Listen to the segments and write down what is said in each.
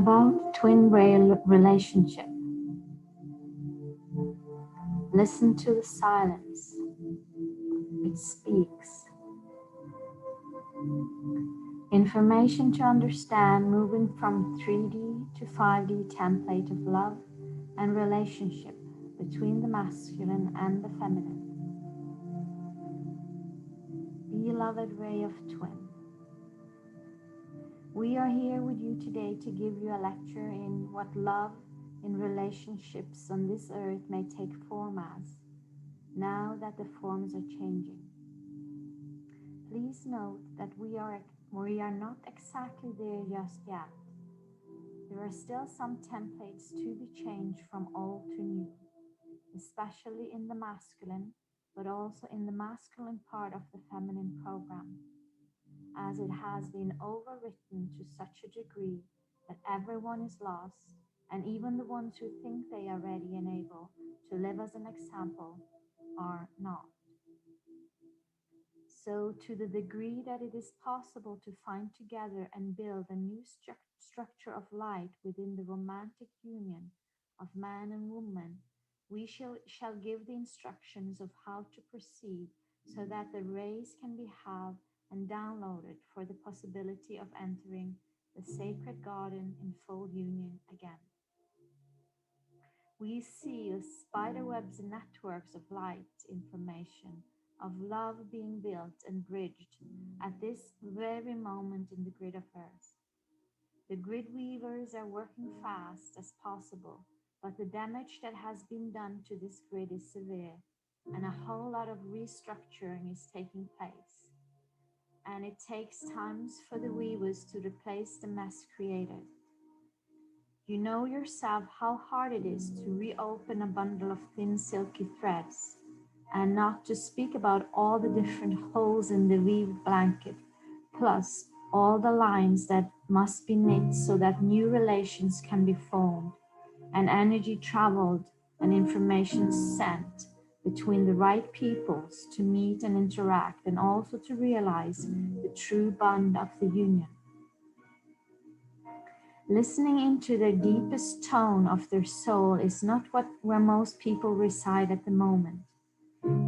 About twin relationship. Listen to the silence. It speaks. Information to understand, moving from 3D to 5D template of love and relationship between the masculine and the feminine. Beloved ray of twin. We are here with you today to give you a lecture in what love in relationships on this earth may take form as, now that the forms are changing. Please note that we are not exactly there just yet. There are still some templates to be changed from old to new, especially in the masculine, but also in the masculine part of the feminine program, as it has been overwritten to such a degree that everyone is lost, and even the ones who think they are ready and able to live as an example are not. So to the degree that it is possible to find together and build a new structure of light within the romantic union of man and woman, we shall give the instructions of how to proceed so that the rays can be held and downloaded for the possibility of entering the sacred garden in full union again. We see the spiderwebs and networks of light information, of love being built and bridged at this very moment in the grid of Earth. The grid weavers are working fast as possible, but the damage that has been done to this grid is severe, and a whole lot of restructuring is taking place. And it takes times for the weavers to replace the mess created. You know yourself how hard it is to reopen a bundle of thin silky threads, and not to speak about all the different holes in the weave blanket, plus all the lines that must be knit so that new relations can be formed, and energy traveled and information sent between the right peoples to meet and interact, and also to realize the true bond of the union. Listening into the deepest tone of their soul is not where most people reside at the moment.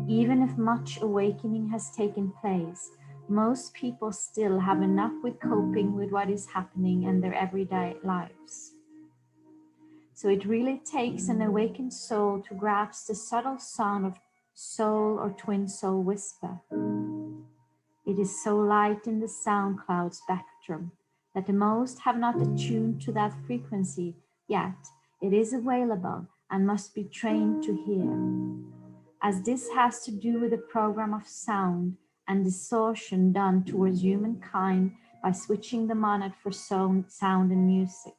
Even if much awakening has taken place, most people still have enough with coping with what is happening in their everyday lives. So it really takes an awakened soul to grasp the subtle sound of soul or twin soul whisper. It is so light in the sound cloud spectrum that the most have not attuned to that frequency, yet it is available and must be trained to hear. As this has to do with the program of sound and distortion done towards humankind by switching the monad for sound and music.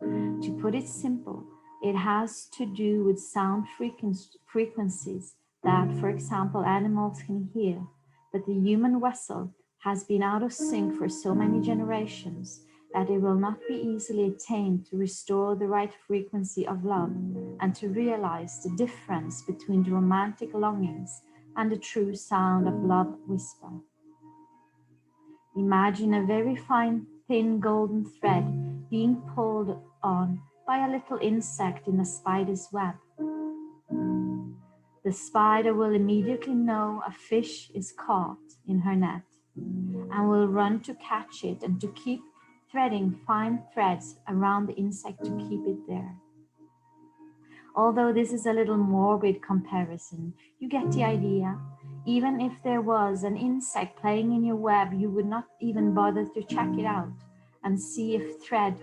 To put it simple, it has to do with sound frequencies that, for example, animals can hear, but the human vessel has been out of sync for so many generations that it will not be easily attained to restore the right frequency of love and to realize the difference between the romantic longings and the true sound of love whisper. Imagine a very fine, thin golden thread being pulled on by a little insect in a spider's web. The spider will immediately know a fish is caught in her net and will run to catch it and to keep threading fine threads around the insect to keep it there. Although this is a little morbid comparison, you get the idea. Even if there was an insect playing in your web, you would not even bother to check it out and see if thread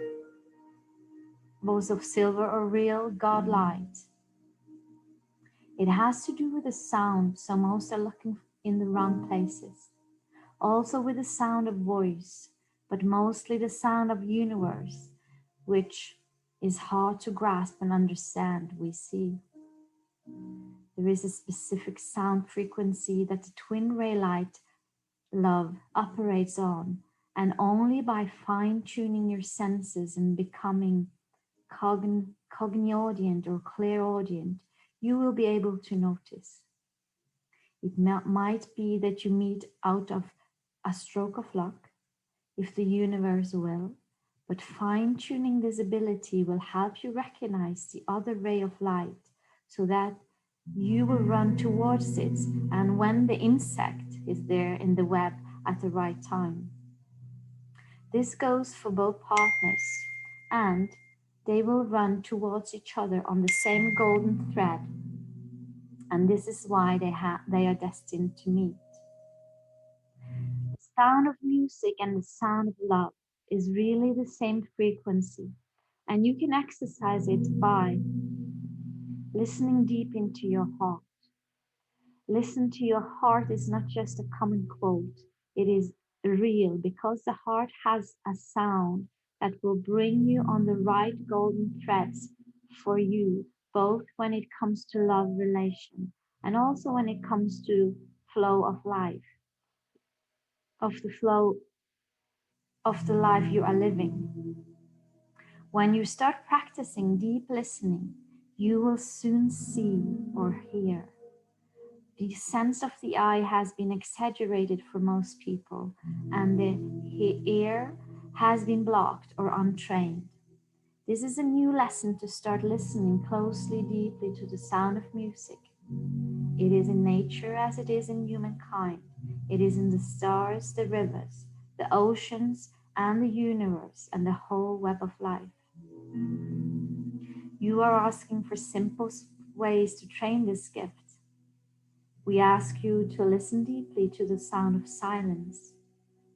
was of silver or real God light. It has to do with the sound, so most are looking in the wrong places. Also with the sound of voice, but mostly the sound of universe, which is hard to grasp and understand, we see. There is a specific sound frequency that the twin ray light love operates on, and only by fine-tuning your senses and becoming cogniaudient or clairaudient, you will be able to notice. It might be that you meet out of a stroke of luck, if the universe will, But fine-tuning this ability will help you recognize the other ray of light so that you will run towards it, and when the insect is there in the web at the right time. This goes for both partners, and they will run towards each other on the same golden thread, and this is why they are destined to meet. The sound of music and the sound of love is really the same frequency, and you can exercise it by listening deep into your heart. Listen to your heart is not just a common quote, it is real because the heart has a sound that will bring you on the right golden threads for you, both when it comes to love relation and also when it comes to flow of life, of the flow of the life you are living. When you start practicing deep listening, you will soon see or hear. The sense of the eye has been exaggerated for most people, and the ear has been blocked or untrained. This is a new lesson to start listening closely, deeply to the sound of music. It is in nature as it is in humankind. It is in the stars, the rivers, the oceans, and the universe, and the whole web of life. You are asking for simple ways to train this gift. We ask you to listen deeply to the sound of silence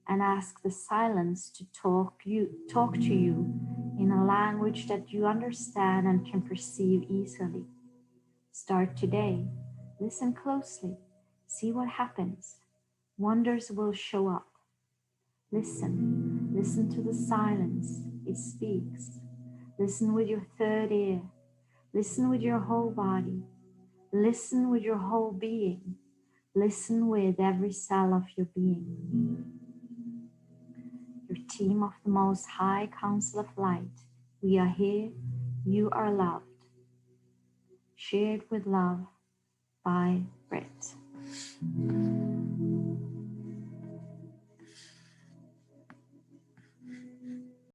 and ask the silence to talk to you in a language that you understand and can perceive easily. Start today. Listen closely. See what happens. Wonders will show up. Listen. Listen to the silence. It speaks. Listen with your third ear. Listen with your whole body. Listen with your whole being. Listen with every cell of your being. Your team of the Most High Council of Light, we are here, you are loved. Shared with love by BRIT.